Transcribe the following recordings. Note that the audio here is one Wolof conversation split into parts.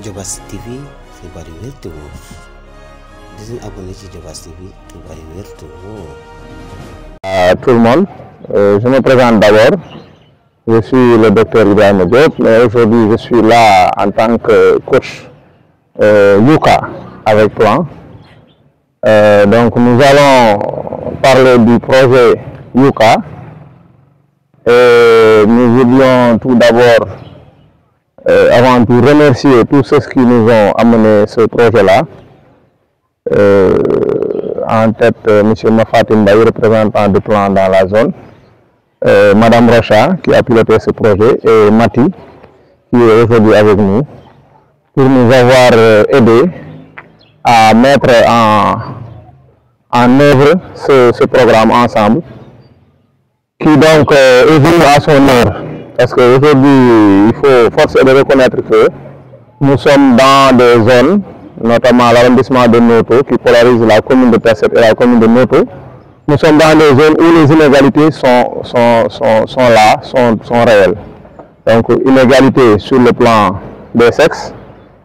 Diobass TV xibaar yu wér te wóor di leen abonné ci Diobass TV xibaar yu wér te wóor. À tout le monde, je me présente d'abord. Je suis le docteur Ibrahima Diop, mais aujourd'hui je suis là en tant que coach Yuka avec Plan. Donc nous allons parler du projet Yuka. Et nous voulions tout d'abord, avant tout, remercier tous ceux qui nous ont amené ce projet-là. En tête, M. Mafatim Baye, représentant de Plan dans la zone. Madame Rocha, qui a piloté ce projet, et Mati, qui est aujourd'hui avec nous, pour nous avoir aidé à mettre en œuvre ce programme ensemble, qui donc est venu à son heure. Parce qu'aujourd'hui, il faut forcer de reconnaître que nous sommes dans des zones, notamment l'arrondissement de Noto, qui polarise la commune de Tasset et la commune de Noto. Nous sommes dans des zones où les inégalités sont réelles. Donc, inégalité sur le plan des sexes,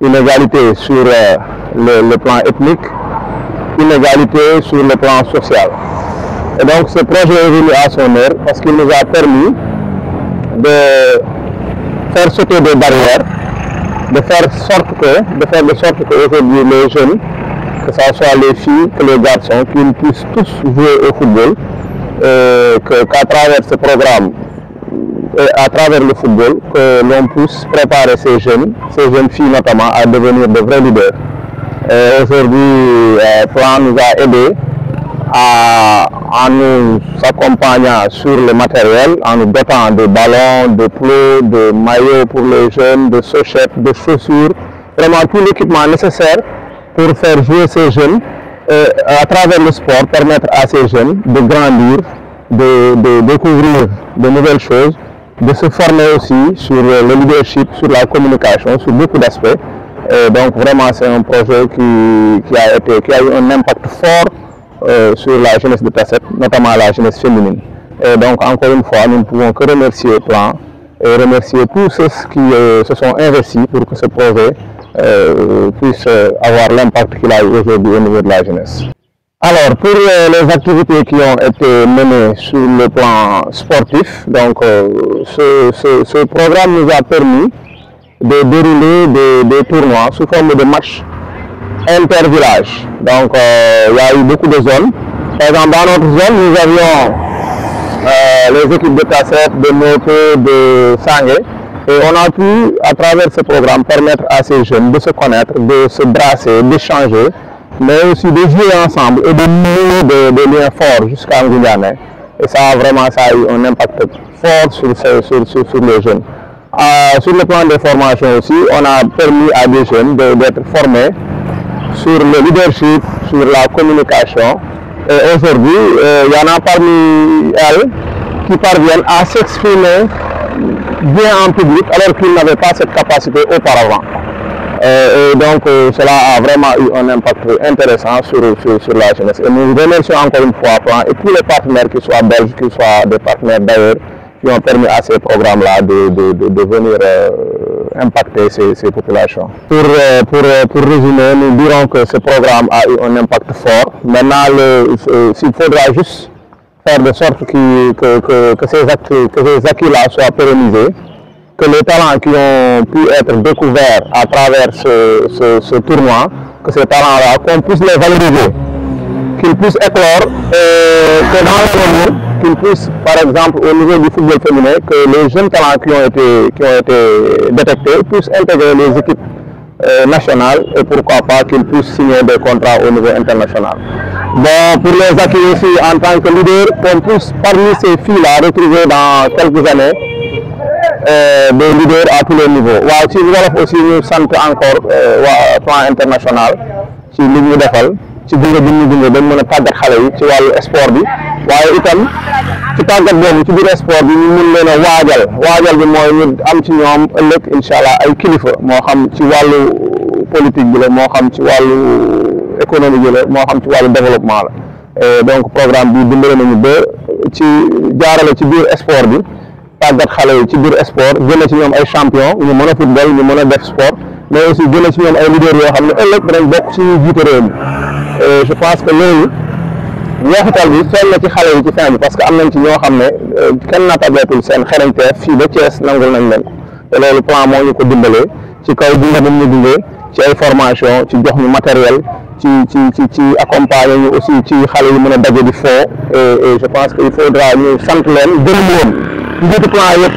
inégalité sur le plan ethnique, inégalité sur le plan social. Et donc, ce projet est venu à son heure parce qu'il nous a permis de faire sauter des barrières, de faire de sorte que aujourd'hui les jeunes, que ce soit les filles que les garçons, qu'ils puissent tous jouer au football, qu'à travers ce programme et à travers le football, que l'on puisse préparer ces jeunes filles notamment, à devenir de vrais leaders. Aujourd'hui, Plan nous a aidés en nous accompagnant sur le matériel, en nous dotant de ballons, de plots, de maillots pour les jeunes, de sochettes, de chaussures, vraiment tout l'équipement nécessaire pour faire jouer ces jeunes, à travers le sport, permettre à ces jeunes de grandir, de découvrir de nouvelles choses, de se former aussi sur le leadership, sur la communication, sur beaucoup d'aspects. Donc vraiment c'est un projet qui a eu un impact fort sur la jeunesse de Tasset, notamment la jeunesse féminine. Et donc encore une fois, nous ne pouvons que remercier Plan et remercier tous ceux qui se sont investis pour que ce projet puisse avoir l'impact qu'il a eu aujourd'hui au niveau de la jeunesse. Alors, pour les activités qui ont été menées sur le plan sportif, donc ce programme nous a permis de dérouler des tournois sous forme de matchs inter-villages. Donc, il y a eu beaucoup de zones. Par exemple, dans notre zone, nous avions les équipes de Tasset, de Noto, de Sangué. Et on a pu, à travers ce programme, permettre à ces jeunes de se connaître, de se brasser, d'échanger, mais aussi de jouer ensemble et de nouer des liens forts jusqu'à Ngoudiané. Et ça a eu un impact fort sur les jeunes. Sur le plan des formations aussi, on a permis à des jeunes d'être formés sur le leadership, sur la communication. Et aujourd'hui, il y en a parmi elles qui parviennent à s'exprimer bien en public alors qu'ils n'avaient pas cette capacité auparavant. Et donc cela a vraiment eu un impact intéressant sur la jeunesse. Et nous remercions encore une fois Plan et tous les partenaires, qu'ils soient belges, qu'ils soient des partenaires d'ailleurs, qui ont permis à ces programmes-là de venir impacter ces populations. Pour résumer, nous dirons que ce programme a eu un impact fort. Maintenant, s'il faudra juste faire de sorte que ces acquis-là soient pérennisés, que les talents qui ont pu être découverts à travers ce tournoi, que ces talents-là, qu'on puisse les valoriser, qu'ils puissent éclore, que dans l'avenir, qu'ils puissent, par exemple, au niveau du football féminin, que les jeunes talents qui ont été détectés puissent intégrer les équipes nationales et pourquoi pas qu'ils puissent signer des contrats au niveau international. Bon, pour les acquis aussi en tant que leader, qu'on puisse parmi ces filles-là retrouver dans quelques années des leaders à tous les niveaux. Waaw ci wolof aussi ñu sant encore waa Plan international ci li ñu defal ci gunge bi ñu gunge dañ mën a tàggat xale yi ci wàllu sport bi waaye itam ci tàggat boobu ci biir sport bi ñu mën leen a waajal bi mooy ñu am ci ñoom ëllëg incha allah ay kilifa moo xam ci wàllu politique bi la moo xam ci wàllu économie bi la moo xam ci wàllu développement la. Donc programme bi dimbale nañu ba ci jaarale ci biir sport bi tàggat xale yi ci biir sport jëlee ci ñoom ay champion ñu mën a football ñu mën a def sport mais aussi jëlee ci ñoom ay leaders yoo xam ne ëllëg dinañ bokk ci ñuy jiite réew mi et je pense que loolu ñeexital bi feeñ na ci xale yi ci fin bi parce que am nañ ci ñoo xam ne kenn natableetul seen xarañteef fii ba Thiès nangul nañ leen ko te loolu plan moo ñu ko dimbalee ci kaw gunge nañ ñu gunge ci ay formation ci jox ñu matériel ci accompagner ñu aussi ci xale yi mën a daje di foo et je pense que il faudra ñu sant leen gërëm leen njiitu plan yëpp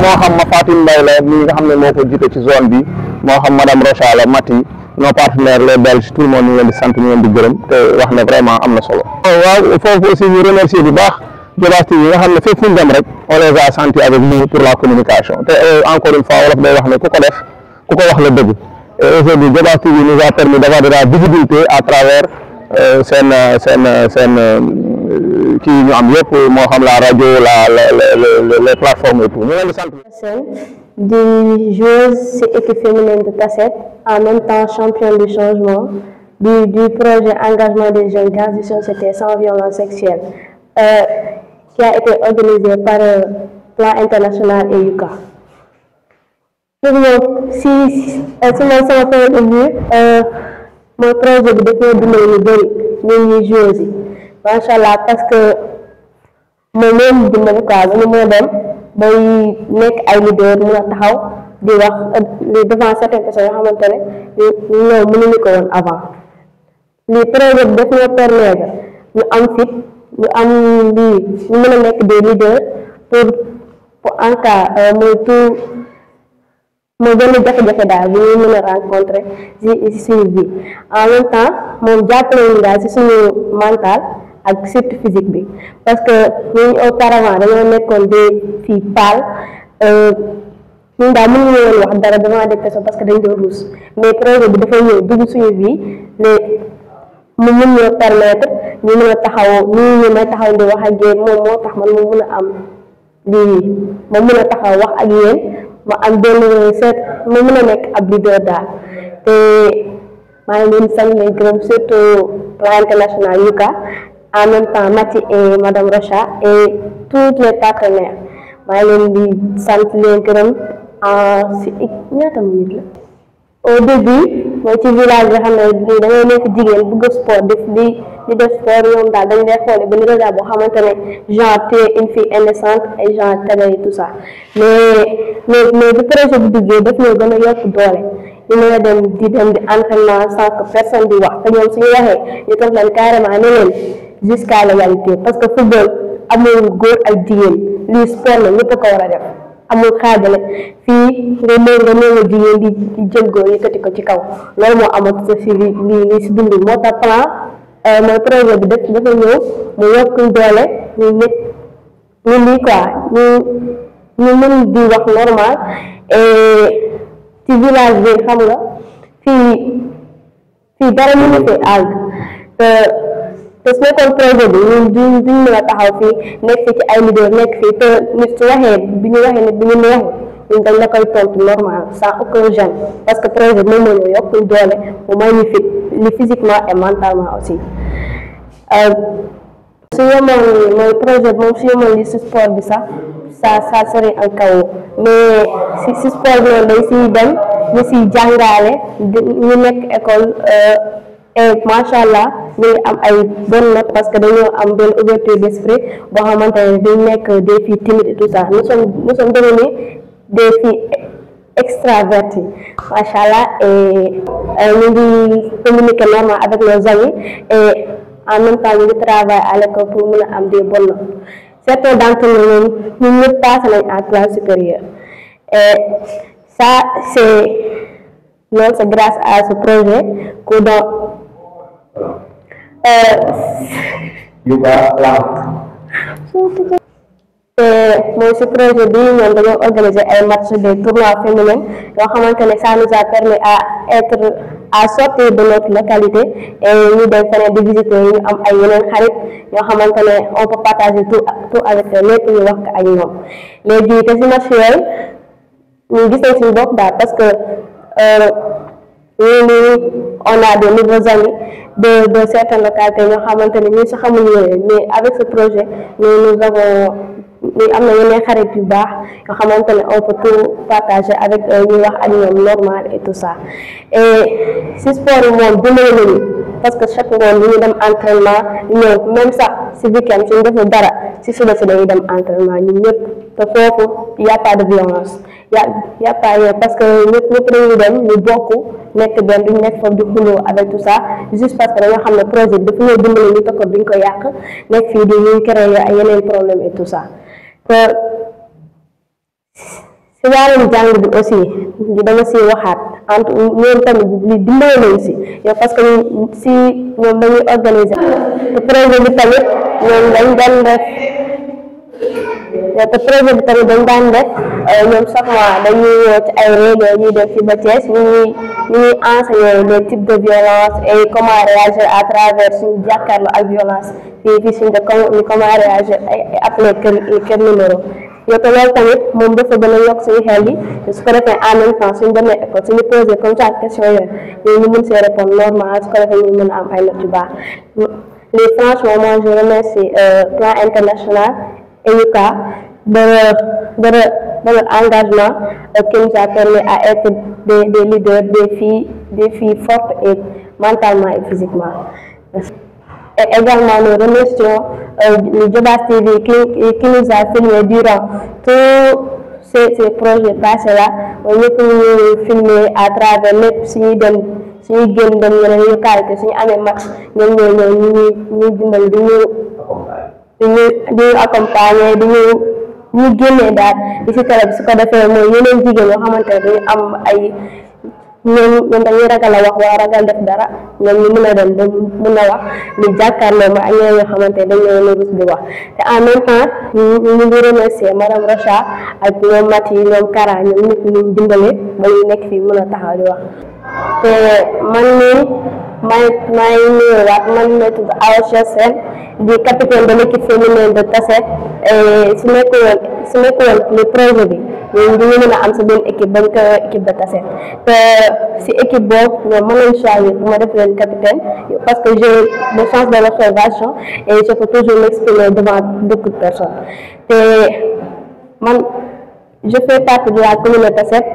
moo xam ma Fatim Mbaye la mi nga xam ne moo ko jiite ci zone bi moo xam madame Rocha la Mati nos partenaires les Belges tout le monde ñu leen di sant ñu leen di gërëm te wax ne vraiment am na solo. waaw foofu aussi ñu remercier bu baax Diobass TV yi nga xam ne fépp fu ñu dem rek on les a sentis avec nous pour la communication te encore une fois wolof day wax ne ku ko def ku ko wax la dëgg et aujourd'hui Diobass TV nous a permis d'avoir de la visibilité à travers seen kii ñu am yëpp moo xam la rajo les plateformes et tout ñu leen di sant. Des joueuses ci équipe féminine de Tasset, en même temps championne du changement du projet engagement des jeunes gaz du société sans violence sexuelle qui a été organisé par Plan International et Yuka. Pour moi, si sama point de vue mon projet bi daf ñoo dimbali ñu bëri ñun ñuy joueuses yi machallah parce que moom leen dimbali quoi ba ñu mën a dem bay nekk ay leader mën a taxaw di wax devant certaines personnes yoo xamante ne ñoom mënuñu ko woon avant lii projet bi daf ñoo permettre ñu am fit ñu am lii ñu mën a nekk des leaders pour en cas mooy tout mooy benn jafe-jafe daal bi ñu mën a rencontrer si suñu vie en même temps moom jàppale ñu daal si suñu mental ak surtout physique bi parce que ñun auparavant dañoo nekkoon des filles pâles ñun daal mënuñu woon wax dara devant des personnes parce que dañ doon ruus mais projet bi dafa ñëw dugg suñu vie mais mu mën ñoo permettre ñu mën a taxaw ñu may taxaw di wax ak yéen moom moo tax man mu mën a am lii ma mën a taxaw wax ak yéen ma am benn seet ma mën a nekk ab leader daal te maa ngi leen sant leen gërëm surtout Plan International Yuka en même temps Mati et madame Rocha et tous les partenaires maa ngi leen di sant leen gërëm si ñaata minute la au début mooy ci village bi xam ne da ngay nekk jigéen bëgg sport di def sport ñoom daal dañ lay xoole benn regard boo xamante ne genre tu es une fille innocente et genre télé et tout ça mais bu projet bi duggee daf ñoo gën a yokk doole ñu mën a dem di entraînement sans que personne di wax te ñoom suñu waxee ñu toog leen carrément ne leen jusqu'à l'égalité parce que football amul góor ak jigéen lii sport la ñëpp ko war a def amul xaajale fii nga néew jigéen di jël góor yëkkati ko ci kaw loolu moo amat sa si lii si dund moo tax plan mooy projet bi dafa ñëw mu yokk doole ñu lii quoi ñu mën di wax normal et ci village bi xam nga fii dara mënu fi àgg te su nekkoon projet bi ñun duñ mën a taxaw fii nekk fii ci ay leader nekk fii te nit su waxee bi ñu waxee nit bi ñu neexee ñun dañ la koy tontu normal sans aucun gêne parce que projet bi moom moo ñëw yokk doole mu may ñu fit li physiquement et mentalement aussi su yemoon mooy projet bi moom su yemoon li si sport bi sax ça serait un chaos mais si sport bi noonu dañ siy dem ñu siy jàngaale ñu nekk école et macha allah ñu ngi am ay bonnes notes parce que dañoo am benn ouverture d'esprit boo xamante ne dañ nekk des filles timides et tout ça nous sommes devenus des filles extraverties macha allah et ñu ngi communiquer normalement avec nos amis et en même temps ñu ngi travailler à l'école pour mën a am des bonnes notes certains d'entre nous ñun ñëpp passé nañ en classe supérieure et ça c'est grâce à ce projet que mooy si projet bi ñoom dañoo organiser ay matchs de tournois féminins yoo xamante ne ça nous a permis à sortir de notre localité et ñu dem feneen di visiter ñu am ay yeneen xarit yoo xamante ne on peut partager tout avec lépp ñu wax ko ak ñoom léegi te si match yooyu ñu gis nañ suñu bopp daal parce que on a de nouveaux amis de certaines localités ñoo xamante ne ñii sax xamuñu leen mais avec ce projet nous avons am na yeneen xarit yu baax yoo xamante ne on peut tout partager avec ñuy wax ak ñoom normal et tout ça et si sport yi moom dimbali nañu parce que chaque ngoon ñu dem entraînement ñëw même sax si week-end suñu defee dara si suba si dañuy dem entraînement ñun ñëpp te foofu y a pas de violence y a pas parce que ñëpp dañuy dem ñu bokk nekk benn duñ nekk foofu di xuloo avec tout ça juste parce que dañoo xam ne projet bi dafa ñëw dimbali ñu tokko duñ ko yàq nekk fii di ñuy créer ay yeneen problème et tout ça te si wàllum jàng bi aussi dama si waxaat entre ñoom tamit li dimbali nañ si yow parce que si ñoom dañuy organiser te projet bi tamit ñoom dañ daan def te projet bi tamit dañ daan def ñoom chaque mois dañuy woo ci ay réunion ñuy def ci ba Thiès ñu ñuy enseigner les types de violence et comment réagir à travers suñu jàkkaarloo ak violence fii suñu de comment réagir ay appelé kër numéro yow te loolu tamit moom dafa gën a yokk suñu xel yi su ko defee en même temps suñu demee école suñu posé comme ça question yooyu ñu mën see répondre normal su ko defee ñu mën a am ay notes yu baax mais franchement moi je remercie Plan International EUCA de leur engagement qui nous a permis à être des leaders, des filles fortes et mentalement et physiquement. Et également nous remercions le Diobass TV qui nous a filmé durant tous ces projets passés-là. Nous avons filmé à travers les suñuy génn dem yeneen localité suñu amee match ñoom ñuy dimbali di accompagner ñu génnee daal di si télé bi su ko defee mooy yeneen jigéen yoo xamante ne dañu am ay ñoom dañuy ragal a wax wala ragal def dara ñoom ñu mën a dem ba mën a wax ñu jàkkaarloo ma ak ñeneen yoo xamante ne dañu leen rus di wax te en même temps ñu ngi remercier madame Rocha ak ñoom Mati ñoom Kara ñoom ñëpp ñu dimbale ba ñu nekk fii mën a taxaw di wax te man mii maay nuyuwaat man la tudd Awa Sène di capitaine de l'équipe féminine de Tasset et su nekkoon le projet bi ñoom ñu mën a am sa benn équipe bañ ko équipe de Tasset te si équipe boobu ñoom mën nañ choisir pour ma def leen capitaine parce que j'ai des chances de l'observation et je peux toujours m'exprimer devant beaucoup de personnes te man je fais partie de la commune de Tasset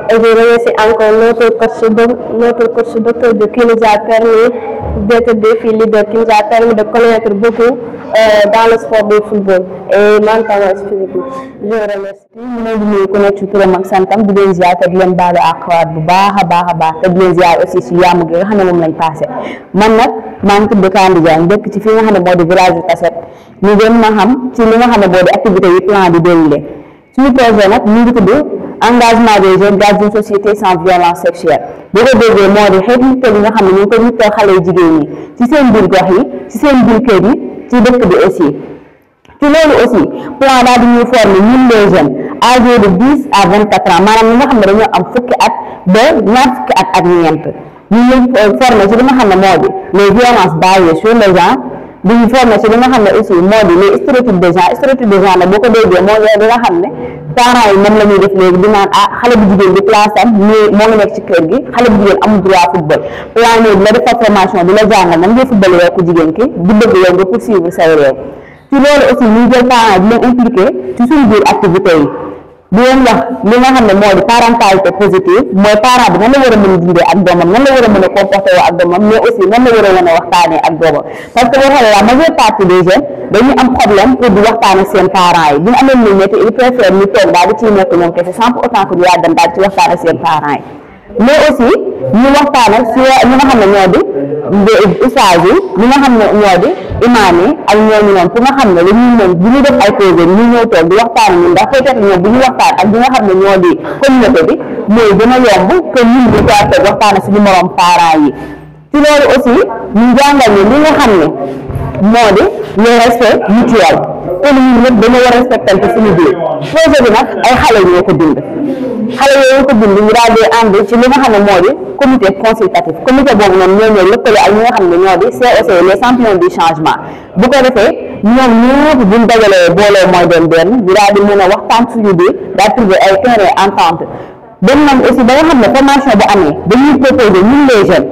et je remercie encore notre coach docteur qui nous a permis d'être des filles leaders, qui nous a permis de connaître beaucoup dans le sport du football et mentalement et physiquement. Je vous remercie. ñu ngi leen di nuyu ku nekk ci turam ak santam di leen ziar te di leen baalu àqwaat bu baax a baax te di leen ziar aussi si yàmm gi nga xam ne moom lañ passé man nag maa ngi tudd Kandi Diagne dëkk ci fi nga xam ne moo di village de Tasset ñu gën ma xam ci li nga xam ne moo di activité yi plan di déroulé suñu projet nag ñu ngi tudd engagement des jeunes dans une société sans violence sexuelle boo ko déggee moo di xeet yitteel yi nga xam ne ñu ngi ko yitteel xale yu jigéen ñi ci seen biir gox yi ci seen biir kër yi ci dëkk bi aussi ci loolu aussi plan daal di ñuy former ñun les jeunes âgés de 10 à 24 ans maanaam ñi nga xam ne dañoo am fukki at ba ñaar fukki at ak ñeent ñu leen former ci li nga xam ne moo di les violences basées sur le genre di ñu former ci li nga xam ne aussi moo di les stéréotypes de genre nag boo ko déggee moo di nga xam ne parents yi moom la ñuy def léegi di naan xale bu jigéen bi place am moo ngi nekk ci kër gi xale bu jigéen amul droit football plan bi la def formation bi la jàngal nan ngay football yow ku jigéen ki di bëgg yow nga poursuivre say réew ci loolu aussi ñu jël parents yi di leen impliqué ci suñu biir activité yi di leen wax li nga xam ne moo di parentalité positive mooy parent bi nan la war a mën a dundee ak doomam nan la war a mën a comporté woo ak doomam mais aussi nan la war a mën a waxtaanee ak doomam parce que boo xoolee la majeure partie des jeunes dañuy am problème pour di waxtaan ak seen parents yi bu ñu amee lu métti ils préfèrent ñu toog daal di ciy nekk ñoom kese sans pour autant que ñu yaa dem daal ci waxtaan ak seen parents yi mais aussi ñu waxtaan ak si ñi nga xam ne ñoo di ustaas yi ñi nga xam ne ñoo di imaam yi ak ñooñu noonu pour nga xam ne dañuy moom bu ñu def ay cause ñu ñëw toog di waxtaan ñun ndax peut-être ñoom bu ñu waxtaan ak ñi nga xam ne ñoo di communauté bi mooy gën a yomb que ñun ñu ko toog waxtaan ak suñu morom parents yi ci loolu aussi ñu jàngal ne li nga xam ne moo di le respect mutuel te ñun ñëpp dañoo war a respectante suñu biir projet bi nag ay xale ñoo ko bind xale yooyu ko bind ñu daal di ànd ci li nga xam ne moo di comité consultatif comité boobu noonu ñoo ñëw lëkkale ak ñi nga xam ne ñoo di COC les champions du changement bu ko defee ñoom ñëpp buñ dajalee booloo mooy doon benn ñu daal di mën a waxtaan suñu biir daal trouver ay terrain entente dem nañ aussi ba nga xam ne formation bu amee dañuy proposer ñun les jeunes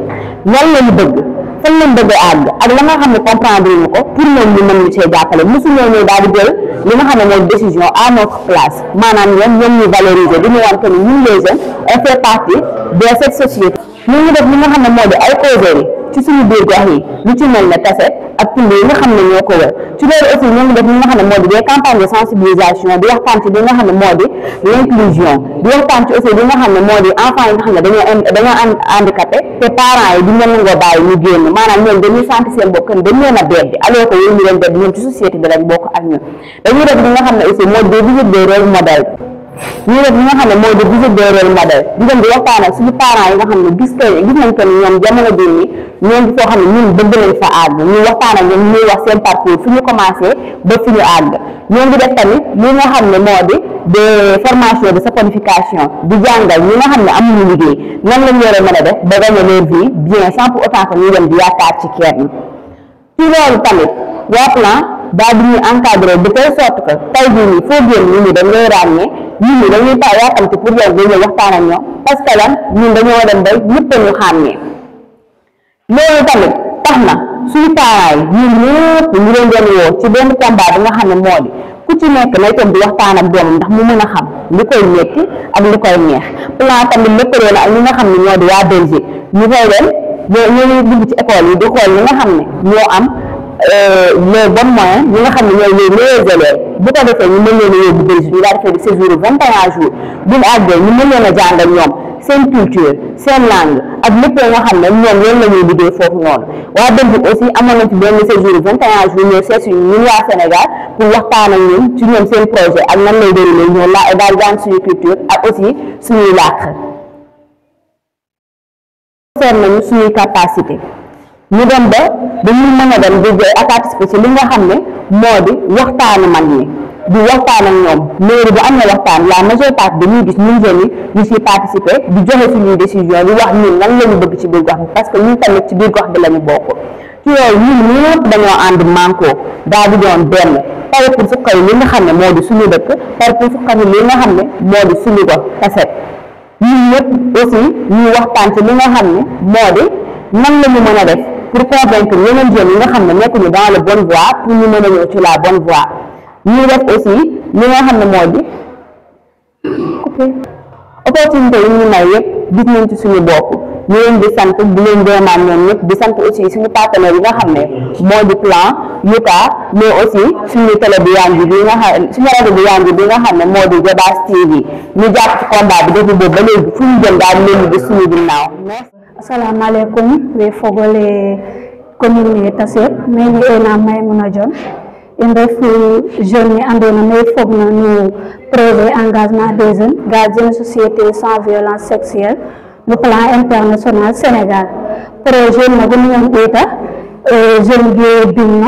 lan la ñu bëgg fan lañ bëgg a àgg ak la nga xam ne comprendre ñu ko pour ñoom ñu mën ñu see jàppale mosuñoo ñëw daal di jël li nga xam ne mooy décision à notre place maanaam ñoom ñu valoriser di ñu wan que ni ñun les jeunes on fait partie de cette société. ñu ngi def li nga xam ne moo di ay causeries ci suñu biir gox yi lu ci mel ne Tassette ak tund yi nga xam ne ñoo ko wër ci loolu aussi ñu ngi def li nga xam ne moo di des campagnes de sensibilisation di waxtaan ci li nga xam ne moo di l'inclusion di waxtaan ci aussi li nga xam ne moo di enfants yi nga xam ne dañoo handicapé te parents yi duñ leen nangoo bàyyi ñu génn maanaam ñoom dañuy sentir seen bopp dañ leen a beddi alors que yéen ñu leen beddi ñoom ci société bi lañ bokk ak ñun dañuy def li nga xam ne aussi moo di visite des rôles modèles ñu def li nga xam ne moo di visite des rôles modèles di dem di waxtaan ak suñu parents yi nga xam ne gis nañ ko ni ñoom jamono bii nii ñoom di foo xam ne ñun bëgg nañ fa àgg ñu waxtaan ak ñoom ñuy wax seen parcours fi ñu commencé ba fi ñu àgg ñoo ngi def tamit li nga xam ne moo di des formations de saponification di jàngal ñi nga xam ne amuñu liggéey nan lañ war a mën a def ba gagner leur vie bien sans pour autant que ñu dem di yaakaar ci kenn ci loolu tamit waa plan daal di ñuy encadré de telle sorte que tey jii nii foo génn nit ñi dañ lay ràññee nit ñi dañuy taw yaakamti pour yow dañuy waxtaan ak ñoom parce que lan ñun dañoo dem ba ñëpp ñu xàmmee loolu tamit tax na suñu parents yi ñun ñëpp ñu leen doon woo ci benn combat bi nga xam ne moo di ku ci nekk nay toog di waxtaan ak doomam ndax mu mën a xam li koy metti ak li koy neex plan tamit lëkkaloo na ak ñi nga xam ne ñoo di waa Belgique ñu koy leen ñoo dugg ci école yi di xool ñi nga xam ne ñoo am les bons moyens ñi nga xam ne ñooy les meilleurs élèves bu ko defee ñu mën leen a yóbbu Belgique ñu daal di def séjour 21 jours bu ñu àggee ñu mën leen a jàngal ñoom seen culture seen langue ak lépp nga xam ne ñoom loolu la ñuy liggéey foofu noonu waa Belgique aussi amoon nañ ci benn séjour 21 jours ñoo seet si ñun waa Sénégal pour waxtaan ak ñun ci ñoom seen projet ak nan lay déroulé ñoo la daal jàng suñu culture ak aussi suñuy làkk seet nañu suñuy capacité ñu dem ba dañuy mën a dem di participer ci li nga xam ne moo di waxtaanu mag ñi di waxtaan ak ñoom léegi bu am na waxtaan la majeure partie dañuy gis ñun jeunes yi ñu siy participer di joxe suñuy décision di wax ñun lan la ñu bëgg ci biir gox bi parce que ñun tamit ci biir gox bi la ñu bokk ci yooyu ñun ñëpp dañoo ànd manko daal di doon benn pare pour suqali li nga xam ne moo di suñu dëkk pare pour suqali li nga xam ne moo di suñu gox Tassette ñun ñëpp aussi ñuy waxtaan ci li nga xam ne moo di nan la ñu mën a def pour convaincre yeneen jeunes yi nga xam ne nekkuñu dans la bonne voie pour ñu mën a ñëw ci la bonne voie ñuy def aussi li nga xam ne moo di opportunité yi ñu may yëpp gis nañ ci suñu bopp ñu leen di sant di leen gërëmaan ñoom ñëpp di sant aussi suñu partenaire yi nga xam ne moo di plan Yuka mais aussi suñu télé bi Yanji bi nga xam suñu rajo bi Yanji bi nga xam ne moo di Jobaas TV ñu jàpp ci combat bi depuis boobu ba léegi fu ñu jëm daal leen di suñu ginnaaw. Assalamu alaikum ɓe fogole commune Tassette meni ena Maimouna Dione en refu jeune andona may fogno no projet engagement des jeunes gardiens société sans violence sexuelle no plan international Sénégal projet nogo miñon ɓeeta jeune ge binno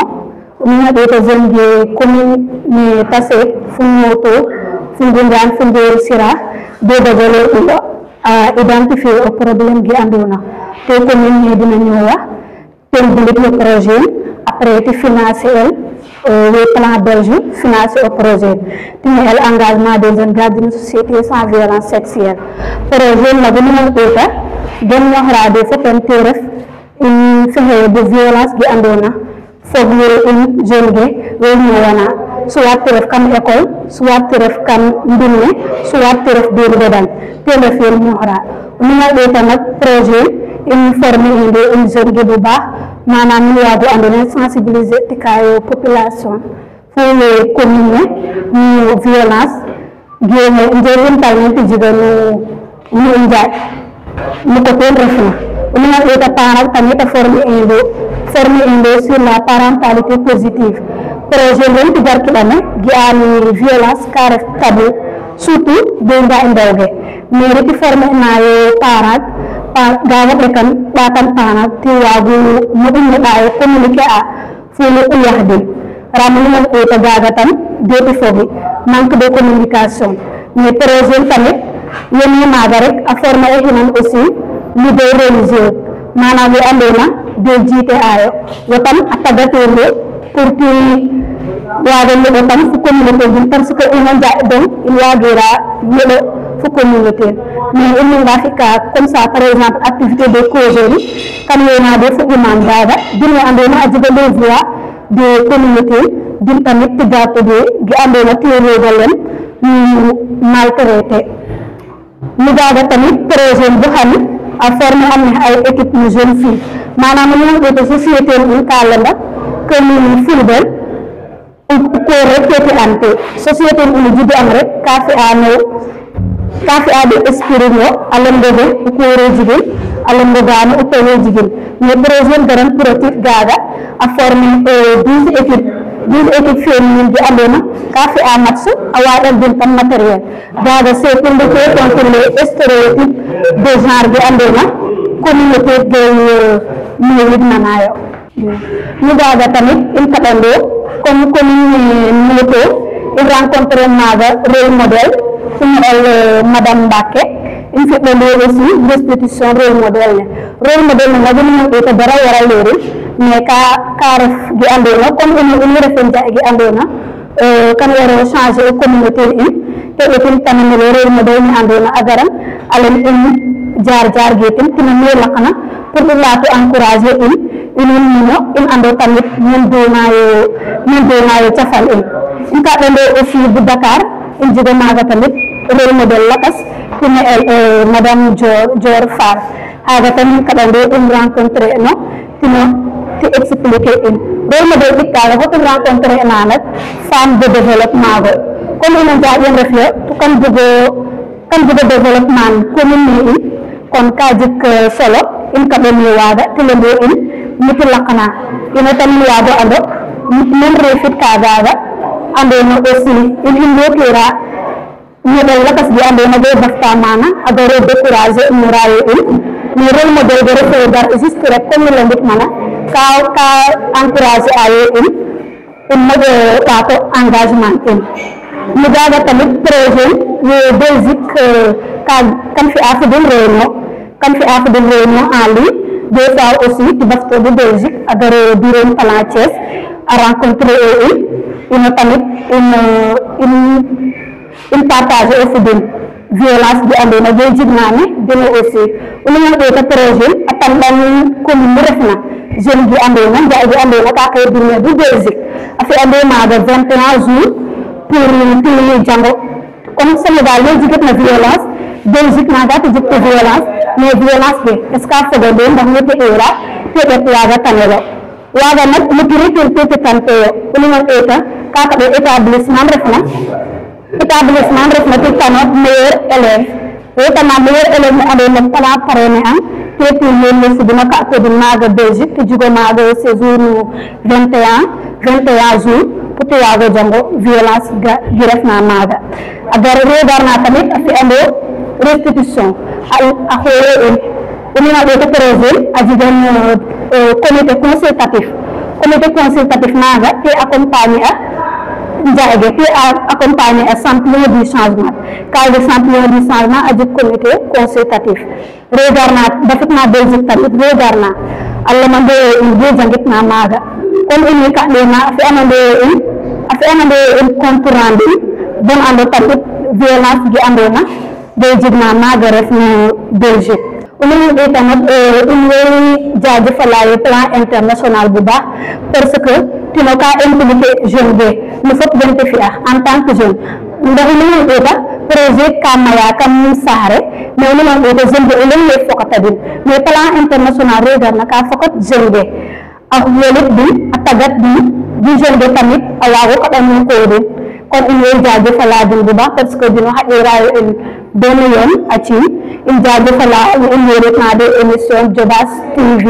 miña ɓeeta jeune ge commune Tassette Funnoto Fundingan Funderi Sira de dajale ɗiɗo à identifier au problème qui andona te commune dina ñowa ten bulit le projet après te financer le plan belge financer au projet tini el engagement des jeunes gardiens de société sans violence sexuelle projet la bu ñu ɓeeta den ñoxrade foten te ref in fexe de violence gi andona foog in jeune ge we ñowana soit te ref kam école soit te ref kam mbinne soit te ref biir bedan te ref yen ñoxra nu nga ɓeeta nak projet in former inde in jeune ge bu baax manam nu waago andona sensibiliser tikayo population fo le commune no violence gene njerin talmente jiga no njaay no ko ten refna nu nga ɓeeta parent tamit a former inde sur la parentalité positive projet len tigar kiɗane gi'ani violence ka ref tabou surtout de nga i ndewge mais reti former nayo parent gaga ɓekan ɓatan parent te waagu moƴu neɗayo communiquer a fo le u yaxden ramulima ɓeeta gaga tan deti fogi manque de communication mais projet tamit yeni maga rek a former e xinan aussi leader religieux manam we andona de jiite ayo wo tam a tagatelo pour que waaga leɓo tam fo communauté jum parce que ina njaƴ donc in wagira yeɗo fo communauté mais inin nga fi ka comme ça par exemple activité de causerie kam yenade fo imam dada dine andona a jega les voix de communauté din tamit tigatode gi andona teregalem maltraité mi dada tamit projet bu xam a formé am ay équipe de jeune fille manam ñu ngi société ñu ka lenda que ni football ko rekete ante société ñu jiddi am rek kafi a de esprit no alembe be ko rejigel alembe gaano o to rejigel mais projet garan protif gaga a formé 12 équipes féminines di andona kafi a match a wada din tam matériel gaga c'est pour lutter contre les stéréotypes de genre di andona communauté de ñu nanayo ñu gaga tamit in kadando comme communauté il rencontre maga rôle modèle madame Mbake il fait aussi restitution rôle modèle na ñu ko dara wara léré mais ka ref gi andona comme une reference gi andona kan wara changer communauté te etin tamit rôle modèle ni andona agaram alen jaar getem tina me lakana pour la to encourager in ando tamit ñen donayo tiafal in ka dande aussi bu Dakar in jiga maga tamit rôle modèle lakas kune madame Dior Fall aga tamit ka dande in rencontré no tino ti expliquer rôle modèle ikka ko to rencontré na nak femme de développement go comme ina jaajen ref yo to kan bugo développement commune ni kon ka jik solo in ka be mi wada tilende in miti lakana ina tan mi wado ando men refit ka gaga ando no aussi in lokera ni do lakas di ando no be bafta mana adoro décourager muraye ni rôle modèle de refe dar juste rek comme le ndit mana ka encourager aye in mo tato engagement ni gaga tamit projet Belgique kan fi afdel réunion en ligne des fois aussi ci bafto de Belgique adoro bureau plan Thiès a rencontré une tamit une partage aussi de violence di andona be jignane dina aussi ñu ngi ko projet atam dan commune refna jeune bi andona jaay bi andona ka kay dina du Belgique afi andona de 21 jours pour les jango comme Sénégal yo jigat na violence Belgique na data jikko violence mais violence be est ce que fa do ndax ñetti era te be plaga tanelo waga nak mu kiri te tante yo ñu ngi eta ka ka établissement refna te tanot meilleur élève eta na meilleur élève mu ade na pala parene am te te len ci dina ka ko maga Belgique te jugo maga séjour 21 jours pour wago jango violence gi refna maga agar regarna tamit afi ando restitution a xoye ini na ko projet ajigan comité consultatif naga te accompagner jaage te accompagner à sampling du changement cas de sampling du changement a jik comité consultatif regarna dafitna Belgique tamit regarna alla mande be jangit na maga kon ini ka lena fi anande compte rendu bon ando tamit violence gi andona be jigna maga ref no Belgique ñu ngi tamit une jaajëfalaay plan international bu baax parce que tino ka impliqué jeune be no fop bente fi en tant que jeune ndax ñu ngi projet kamaya kam sare mais ñu ngi jeune be ñu lay fokata mais plan international regar na ka fokat jeune be ak yolit bi atagat bi jeune be tamit awago ka dañu ko de kon ñu jaajëfalaay bu baax parce que dina xairayo benn yoon aci in jaajëfala in yeretna de émission Diobass TV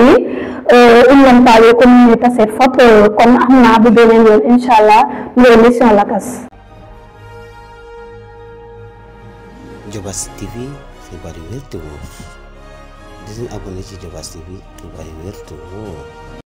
in len tawe communauté Tassette fop kon amna bu beneen yoon inshallah no émission lakas Diobass TV xibaar yu wér te wóor di leen abonné ci Diobass TV xibaar yu wér te wóor